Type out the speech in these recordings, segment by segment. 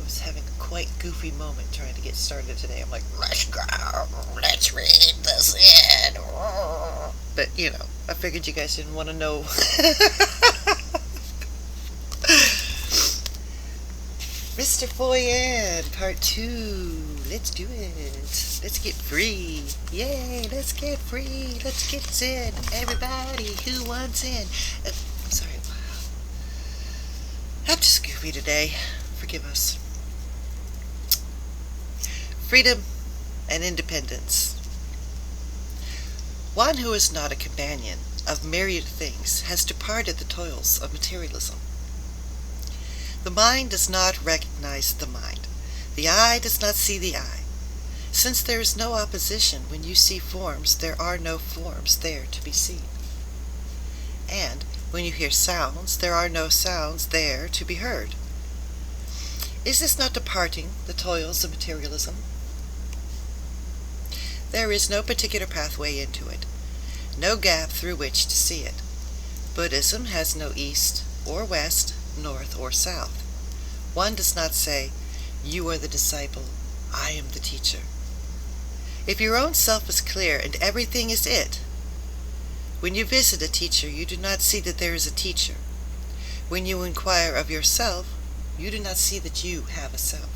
was having a quite goofy moment trying to get started today. I'm like, let's go, let's read the Zen. But, I figured you guys didn't want to know. Mr. Foyan, part 2. Let's do it. Let's get free. Yay, let's get free. Let's get Zen. Everybody who wants in. I'm sorry. I'm just goofy today. Forgive us. Freedom and independence. One who is not a companion of myriad things has departed the toils of materialism. The mind does not recognize the mind. The eye does not see the eye. Since there is no opposition when you see forms, there are no forms there to be seen. And when you hear sounds, there are no sounds there to be heard. Is this not departing the toils of materialism? There is no particular pathway into it, no gap through which to see it. Buddhism has no east or west, north or south. One does not say, you are the disciple, I am the teacher. If your own self is clear and everything is it, when you visit a teacher, you do not see that there is a teacher. When you inquire of yourself, you do not see that you have a self.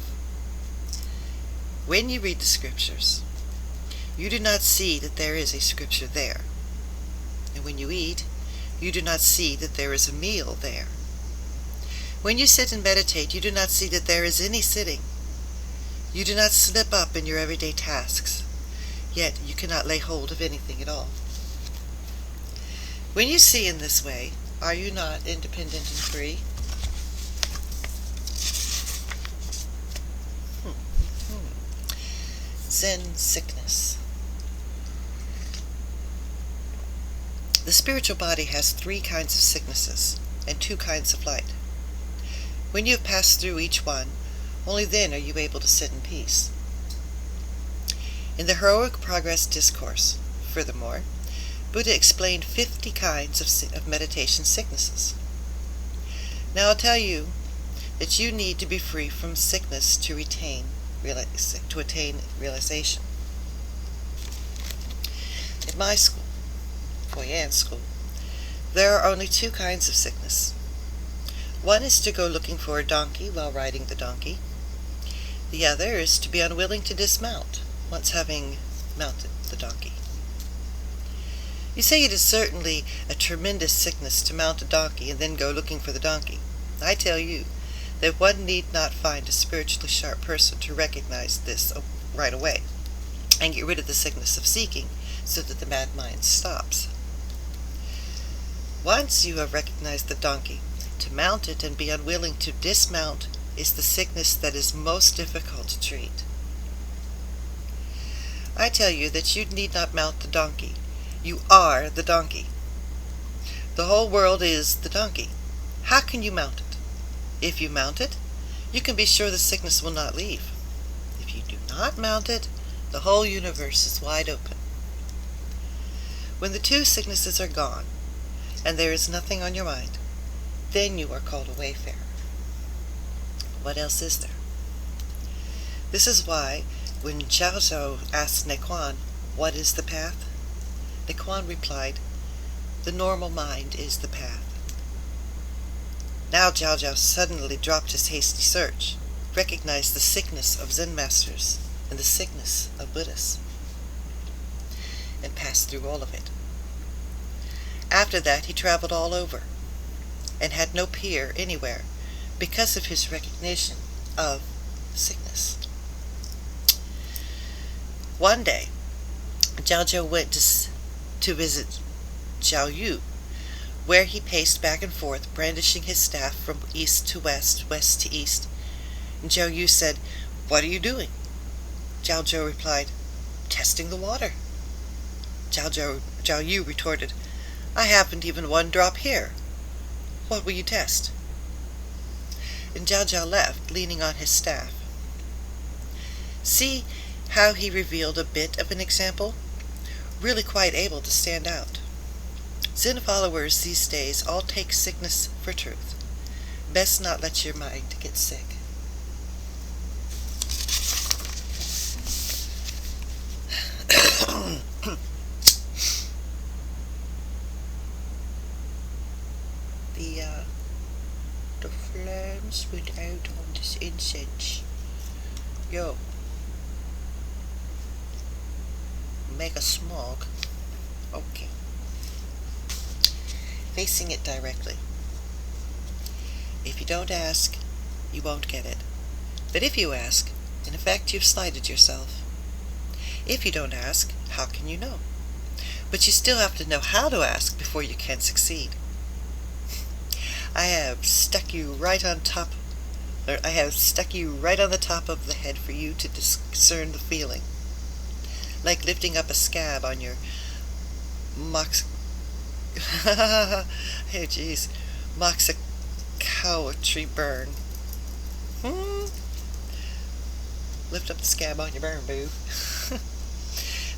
When you read the scriptures, you do not see that there is a scripture there. And when you eat, you do not see that there is a meal there. When you sit and meditate, you do not see that there is any sitting. You do not slip up in your everyday tasks, yet you cannot lay hold of anything at all. When you see in this way, are you not independent and free? Zen Sickness. The spiritual body has 3 kinds of sicknesses and 2 kinds of light. When you have passed through each one, only then are you able to sit in peace. In the Heroic Progress Discourse, furthermore, Buddha explained 50 kinds of meditation sicknesses. Now I'll tell you that you need to be free from sickness to attain realization. In my school, Foyan school, there are only 2 kinds of sickness. One is to go looking for a donkey while riding the donkey. The other is to be unwilling to dismount once having mounted the donkey. You say it is certainly a tremendous sickness to mount a donkey and then go looking for the donkey. I tell you that one need not find a spiritually sharp person to recognize this right away and get rid of the sickness of seeking so that the mad mind stops. Once you have recognized the donkey, to mount it and be unwilling to dismount is the sickness that is most difficult to treat. I tell you that you need not mount the donkey. You are the donkey. The whole world is the donkey. How can you mount it? If you mount it, you can be sure the sickness will not leave. If you do not mount it, the whole universe is wide open. When the 2 sicknesses are gone, and there is nothing on your mind, then you are called a wayfarer. What else is there? This is why, when Zhao Zhao asked Nequan, what is the path? Nequan replied, the normal mind is the path. Now Zhao Zhao suddenly dropped his hasty search, recognized the sickness of Zen masters and the sickness of Buddhists, and passed through all of it. After that he traveled all over, and had no peer anywhere because of his recognition of sickness. One day, Zhao Zhao went to visit Zhao Yu, where he paced back and forth, brandishing his staff from east to west, west to east. And Zhao Yu said, what are you doing? Zhao Zhao replied, testing the water. Zhao Yu retorted, I haven't even 1 drop here. What will you test? And Zhao Zhao left, leaning on his staff. See how he revealed a bit of an example? Really quite able to stand out. Zen followers these days all take sickness for truth. Best not let your mind get sick. incense went out on this incense. Yo. Make a smog. Okay. Facing it directly. If you don't ask, you won't get it. But if you ask, in effect you've slighted yourself. If you don't ask, how can you know? But you still have to know how to ask before you can succeed. I have stuck you right on the top of the head for you to discern the feeling. Like lifting up a scab on your moxicowatry burn. Lift up the scab on your burn, boo.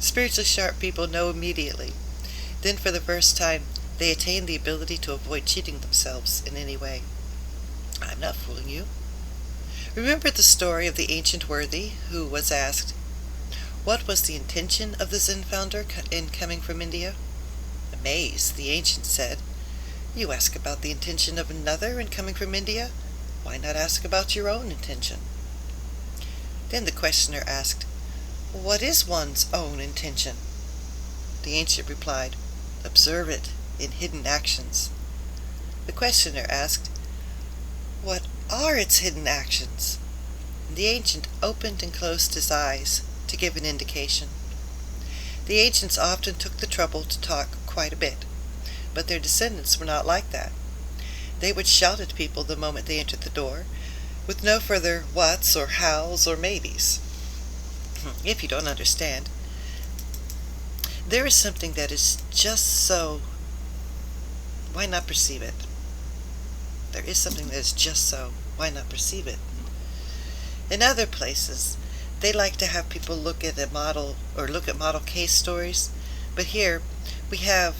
Spiritually sharp people know immediately. Then for the first time, they attain the ability to avoid cheating themselves in any way. I'm not fooling you. Remember the story of the ancient worthy who was asked, what was the intention of the Zen founder in coming from India? Amazed, the ancient said, you ask about the intention of another in coming from India? Why not ask about your own intention? Then the questioner asked, what is one's own intention? The ancient replied, observe it in hidden actions. The questioner asked, what are its hidden actions? The ancient opened and closed his eyes to give an indication. The ancients often took the trouble to talk quite a bit, but their descendants were not like that. They would shout at people the moment they entered the door, with no further whats or hows or maybes. If you don't understand, there is something that is just so. Why not perceive it? There is something that is just so. Why not perceive it? In other places, they like to have people look at model case stories, but here we have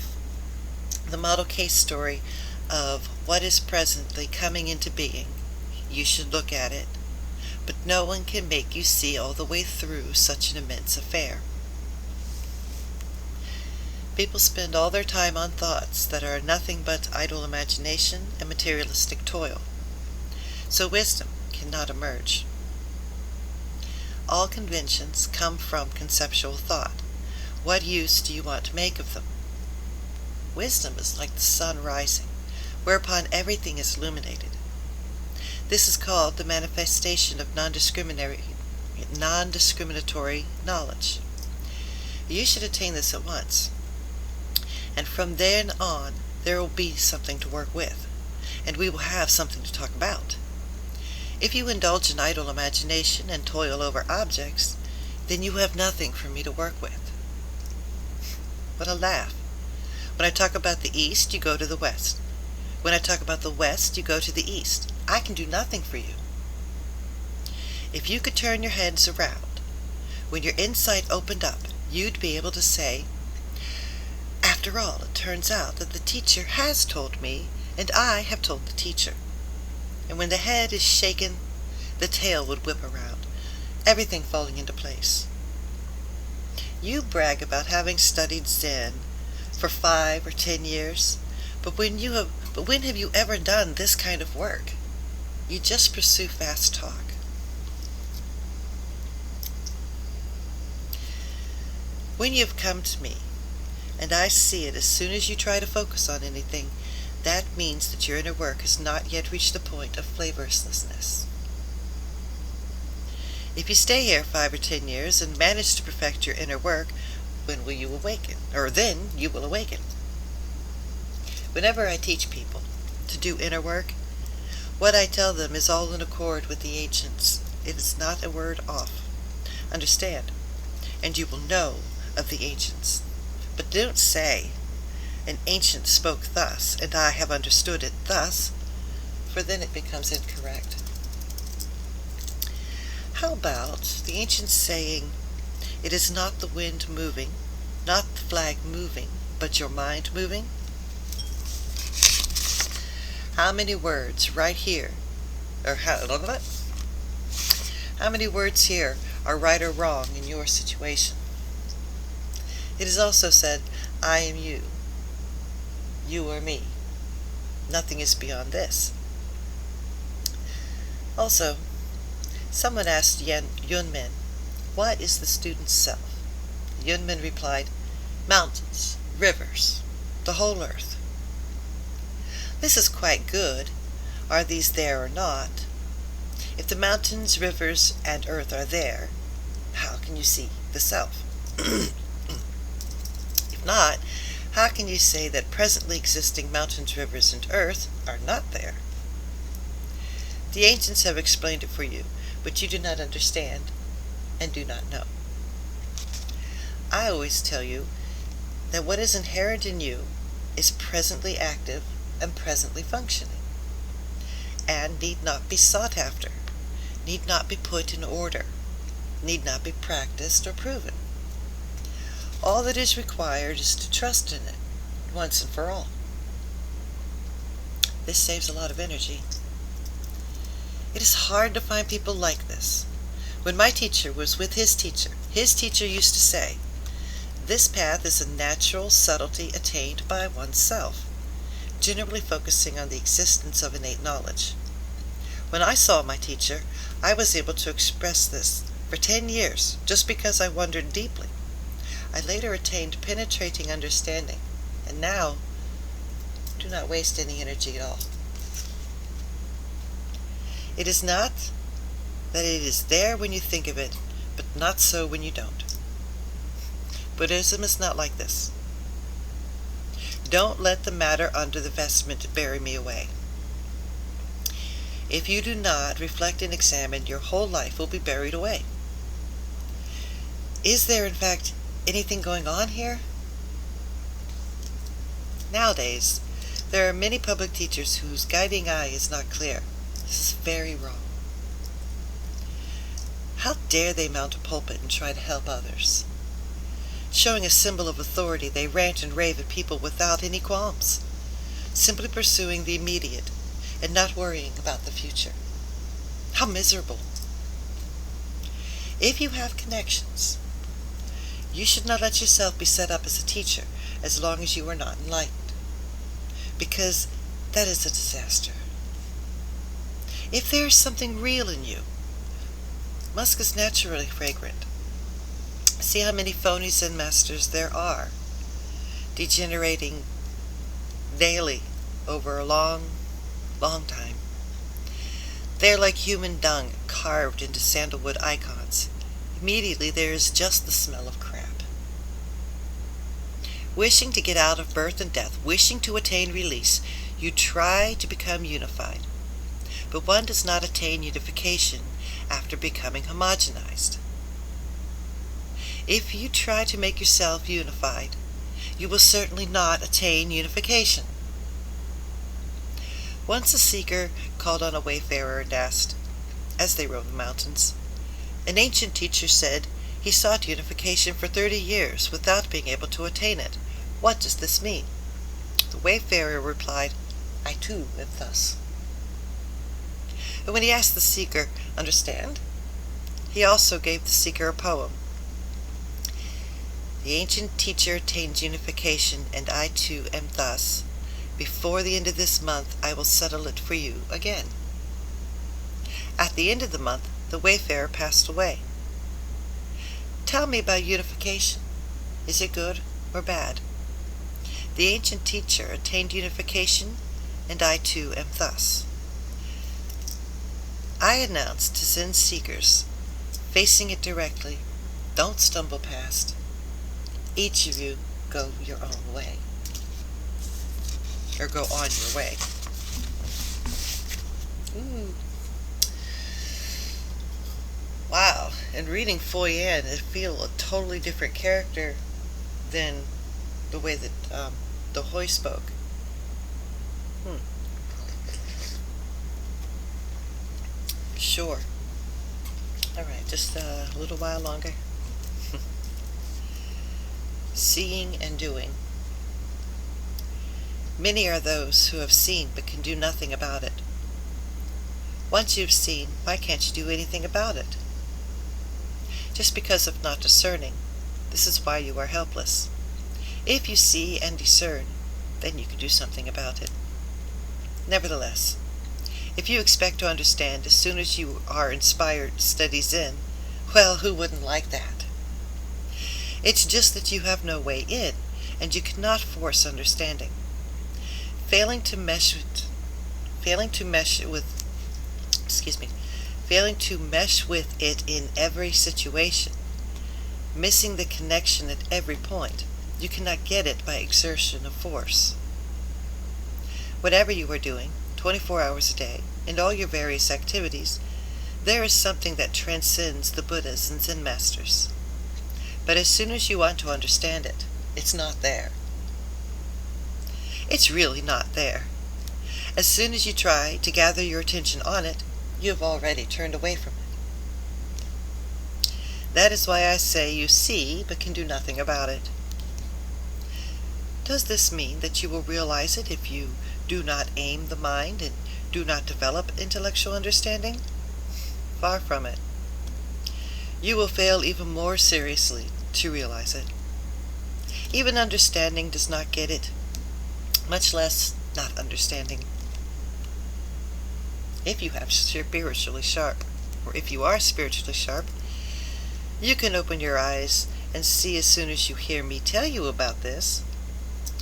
the model case story of what is presently coming into being. You should look at it, but no one can make you see all the way through such an immense affair. People spend all their time on thoughts that are nothing but idle imagination and materialistic toil, so wisdom cannot emerge. All conventions come from conceptual thought. What use do you want to make of them? Wisdom is like the sun rising, whereupon everything is illuminated. This is called the manifestation of non-discriminatory knowledge. You should attain this at once, and from then on there will be something to work with, and we will have something to talk about. If you indulge in idle imagination and toil over objects, then you have nothing for me to work with. What a laugh. When I talk about the East, you go to the West. When I talk about the West, you go to the East. I can do nothing for you. If you could turn your heads around, when your insight opened up, you'd be able to say, after all, it turns out that the teacher has told me, and I have told the teacher. And when the head is shaken, the tail would whip around, everything falling into place. You brag about having studied Zen for 5 or 10 years, but when have you ever done this kind of work? You just pursue fast talk. When you've come to me, and I see it as soon as you try to focus on anything, that means that your inner work has not yet reached the point of flavorlessness. If you stay here 5 or 10 years and manage to perfect your inner work, when will you awaken? Or then you will awaken. Whenever I teach people to do inner work, what I tell them is all in accord with the ancients. It is not a word off. Understand, and you will know of the ancients. But don't say, an ancient spoke thus, and I have understood it thus, for then it becomes incorrect. How about the ancients saying, it is not the wind moving, not the flag moving, but your mind moving? How many words right here, or how many words here are right or wrong in your situation? It is also said, I am you. You are me. Nothing is beyond this. Also, someone asked Yunmin, what is the student's self? Yunmin replied, mountains, rivers, the whole earth. This is quite good. Are these there or not? If the mountains, rivers, and earth are there, how can you see the self? If not, how can you say that presently existing mountains, rivers, and earth are not there? The ancients have explained it for you, but you do not understand and do not know. I always tell you that what is inherent in you is presently active and presently functioning, and need not be sought after, need not be put in order, need not be practiced or proven. All that is required is to trust in it once and for all. This saves a lot of energy. It is hard to find people like this. When my teacher was with his teacher used to say, this path is a natural subtlety attained by oneself, generally focusing on the existence of innate knowledge. When I saw my teacher, I was able to express this for 10 years just because I wondered deeply. I later attained penetrating understanding, and now do not waste any energy at all. It is not that it is there when you think of it, but not so when you don't. Buddhism is not like this. Don't let the matter under the vestment bury me away. If you do not reflect and examine, your whole life will be buried away. Is there, in fact, anything going on here? Nowadays, there are many public teachers whose guiding eye is not clear. This is very wrong. How dare they mount a pulpit and try to help others? Showing a symbol of authority, they rant and rave at people without any qualms, simply pursuing the immediate and not worrying about the future. How miserable! If you have connections, you should not let yourself be set up as a teacher as long as you are not enlightened, because that is a disaster. If there is something real in you, musk is naturally fragrant. See how many phony Zen masters there are, degenerating daily over a long, long time. They are like human dung carved into sandalwood icons. Immediately there is just the smell of crap. Wishing to get out of birth and death, wishing to attain release, you try to become unified. But one does not attain unification after becoming homogenized. If you try to make yourself unified, you will certainly not attain unification. Once a seeker called on a wayfarer and asked, as they rode the mountains, an ancient teacher said he sought unification for 30 years without being able to attain it. What does this mean? The wayfarer replied, I too am thus. And when he asked the seeker, understand? He also gave the seeker a poem. The ancient teacher attained unification, and I too am thus. Before the end of this month, I will settle it for you again. At the end of the month, the wayfarer passed away. Tell me about unification. Is it good or bad? The ancient teacher attained unification, and I too am thus. I announce to Zen seekers, facing it directly, don't stumble past. Each of you go your own way. Or go on your way. Ooh. Wow. And reading Foyan, I feel a totally different character than the way that the Hoi spoke. Sure. Alright, just a little while longer. Seeing and doing. Many are those who have seen but can do nothing about it. Once you've seen, why can't you do anything about it? Just because of not discerning, this is why you are helpless. If you see and discern, then you can do something about it. Nevertheless, If you expect to understand as soon as you are inspired to study Zen, well, who wouldn't like that? It's just that you have no way in, and you cannot force understanding. Failing to mesh with it in every situation, missing the connection at every point, you cannot get it by exertion of force. Whatever you are doing, 24 hours a day, in all your various activities, there is something that transcends the Buddhas and Zen masters. But as soon as you want to understand it, it's not there. It's really not there. As soon as you try to gather your attention on it, you have already turned away from it. That is why I say you see, but can do nothing about it. Does this mean that you will realize it if you do not aim the mind and do not develop intellectual understanding? Far from it. You will fail even more seriously to realize it. Even understanding does not get it, much less not understanding. If you are spiritually sharp, you can open your eyes and see as soon as you hear me tell you about this.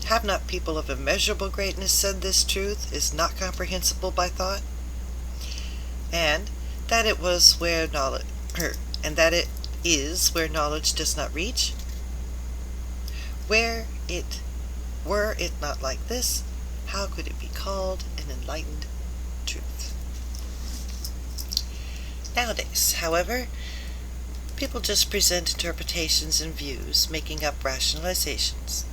Have not people of immeasurable greatness said this truth is not comprehensible by thought? And that it is where knowledge does not reach? Were it not like this, how could it be called an enlightened truth? Nowadays, however, people just present interpretations and views, making up rationalizations.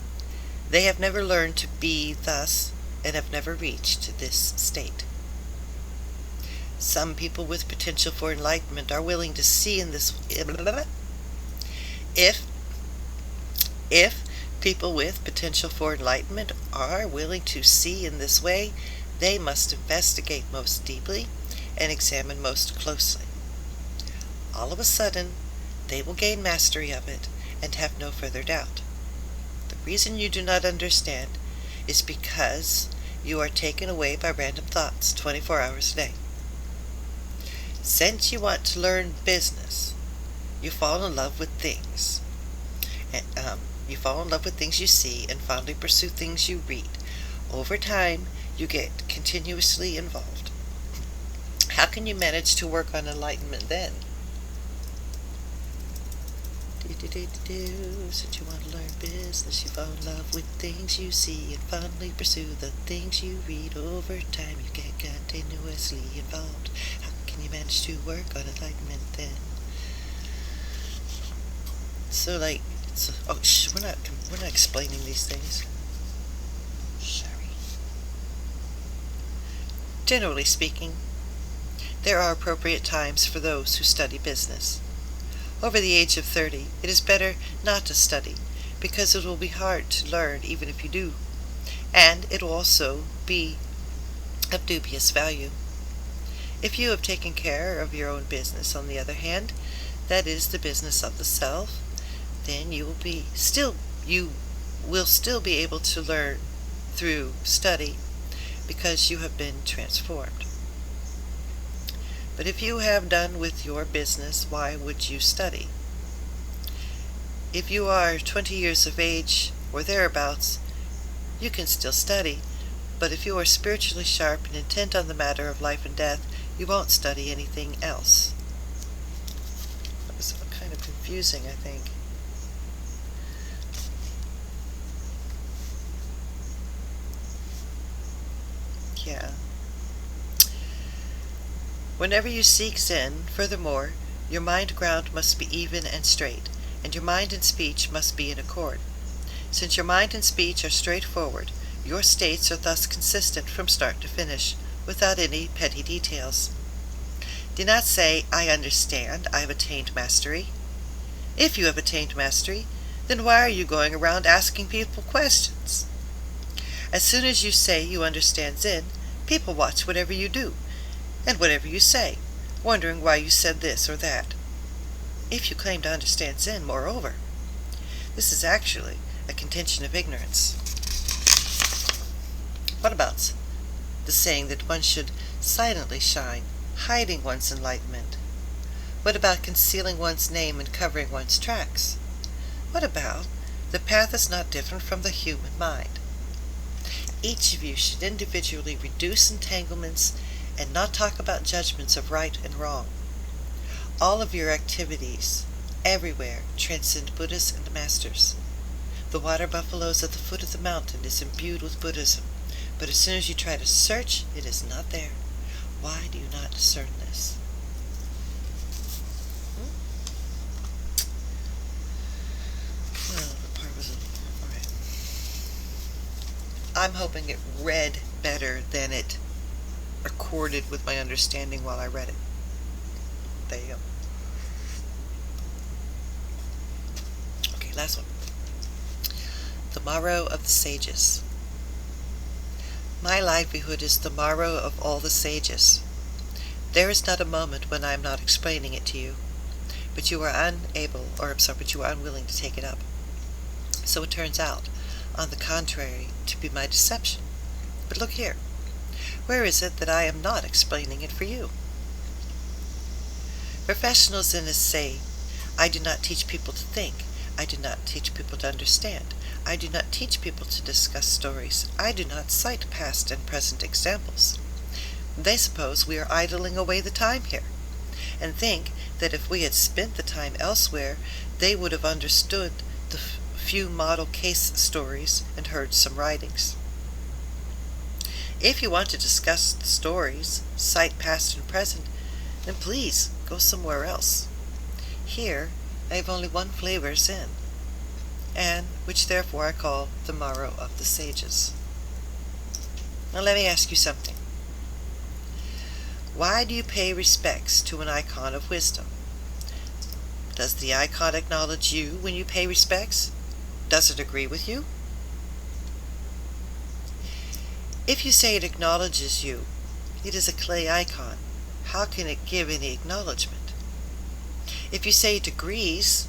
They have never learned to be thus and have never reached this state. Some people with potential for enlightenment are willing to see in this. If people with potential for enlightenment are willing to see in this way, they must investigate most deeply and examine most closely. All of a sudden, they will gain mastery of it and have no further doubt. The reason you do not understand is because you are taken away by random thoughts 24 hours a day. Since you want to learn business, you fall in love with things. You fall in love with things you see and fondly pursue things you read. Over time, you get continuously involved. How can you manage to work on enlightenment then? Since you want to learn business, you fall in love with things you see and fondly pursue the things you read. Over time, you get continuously involved. How can you manage to work on enlightenment then? So, we're not explaining these things. Sorry. Generally speaking, there are appropriate times for those who study business. Over the age of 30, it is better not to study, because it will be hard to learn even if you do, and it will also be of dubious value. If you have taken care of your own business, on the other hand, that is the business of the self, then you will still be able to learn through study, because you have been transformed. But if you have done with your business, why would you study? If you are 20 years of age or thereabouts, you can still study, but if you are spiritually sharp and intent on the matter of life and death, you won't study anything else. That was kind of confusing, I think. Yeah. Whenever you seek Zen, furthermore, your mind ground must be even and straight, and your mind and speech must be in accord. Since your mind and speech are straightforward, your states are thus consistent from start to finish, without any petty details. Do not say, I understand, I have attained mastery. If you have attained mastery, then why are you going around asking people questions? As soon as you say you understand Zen, people watch whatever you do, and whatever you say, wondering why you said this or that. If you claim to understand Zen, moreover, this is actually a contention of ignorance. What about the saying that one should silently shine, hiding one's enlightenment? What about concealing one's name and covering one's tracks? What about the path is not different from the human mind? Each of you should individually reduce entanglements and not talk about judgments of right and wrong. All of your activities, everywhere, transcend Buddhas and masters. The water buffaloes at the foot of the mountain is imbued with Buddhism, but as soon as you try to search, it is not there. Why do you not discern this? Well, the part was all right. I'm hoping it read better than it accorded with my understanding while I read it. There you go. Okay, last one. The marrow of the sages. My livelihood is the marrow of all the sages. There is not a moment when I am not explaining it to you, but you are unwilling to take it up. So it turns out, on the contrary, to be my deception. But look here. Where is it that I am not explaining it for you? Professional Zenists say, I do not teach people to think. I do not teach people to understand. I do not teach people to discuss stories. I do not cite past and present examples. They suppose we are idling away the time here, and think that if we had spent the time elsewhere, they would have understood the few model case stories and heard some writings. If you want to discuss the stories, cite past and present, then please go somewhere else. Here, I have only one flavor, Zen, and which therefore I call the marrow of the sages. Now let me ask you something. Why do you pay respects to an icon of wisdom? Does the icon acknowledge you when you pay respects? Does it agree with you? If you say it acknowledges you, it is a clay icon. How can it give any acknowledgement? If you say it agrees,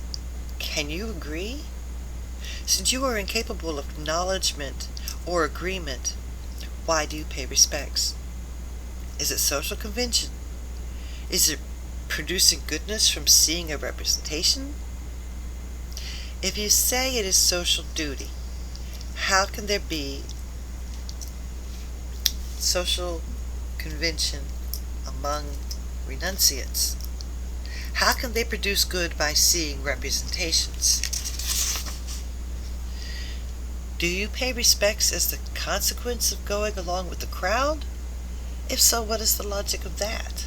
can you agree? Since you are incapable of acknowledgement or agreement, why do you pay respects? Is it social convention? Is it producing goodness from seeing a representation? If you say it is social duty, how can there be social convention among renunciates? How can they produce good by seeing representations? Do you pay respects as the consequence of going along with the crowd? If so, what is the logic of that?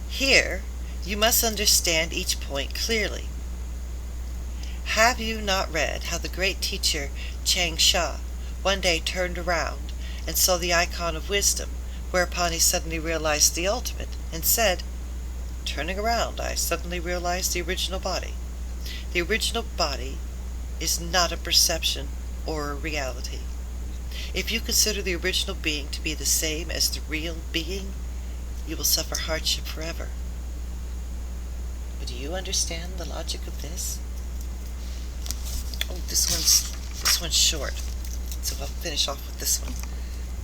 Here, you must understand each point clearly. Have you not read how the great teacher Chang Sha one day turned around and saw the icon of wisdom, whereupon he suddenly realized the ultimate, and said, turning around, I suddenly realized the original body. The original body is not a perception or a reality. If you consider the original being to be the same as the real being, you will suffer hardship forever. But do you understand the logic of this? Oh, this one's short, so I'll finish off with this one.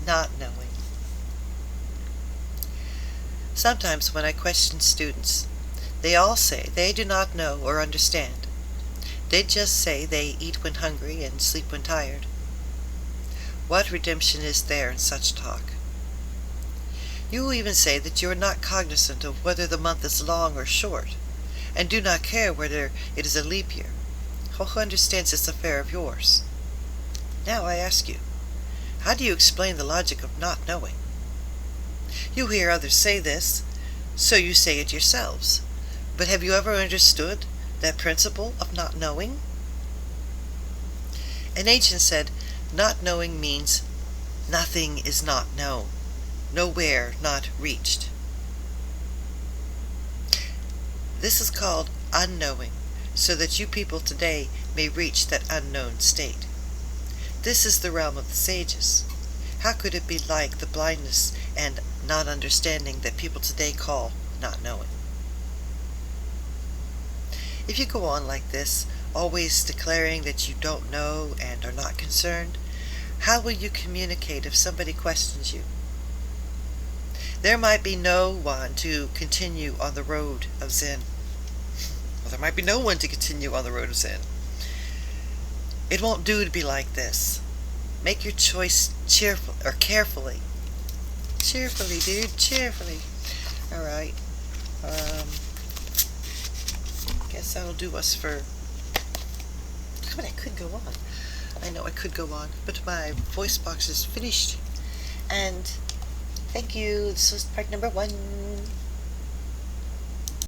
Not knowing. Sometimes when I question students, they all say they do not know or understand. They just say they eat when hungry and sleep when tired. What redemption is there in such talk? You will even say that you are not cognizant of whether the month is long or short, and do not care whether it is a leap year. Who understands this affair of yours? Now I ask you, how do you explain the logic of not knowing? You hear others say this, so you say it yourselves. But have you ever understood that principle of not knowing? An ancient said, not knowing means nothing is not known, nowhere not reached. This is called unknowing, so that you people today may reach that unknown state. This is the realm of the sages. How could it be like the blindness and not understanding that people today call not knowing? If you go on like this, always declaring that you don't know and are not concerned, how will you communicate if somebody questions you? There might be no one to continue on the road of Zen. Well, there might be no one to continue on the road of Zen. It won't do to be like this. Make your choice carefully. Cheerfully, dude, cheerfully. Alright. Guess that'll do us for... I mean, I could go on. I know I could go on, but my voice box is finished. And thank you. This was part number 1.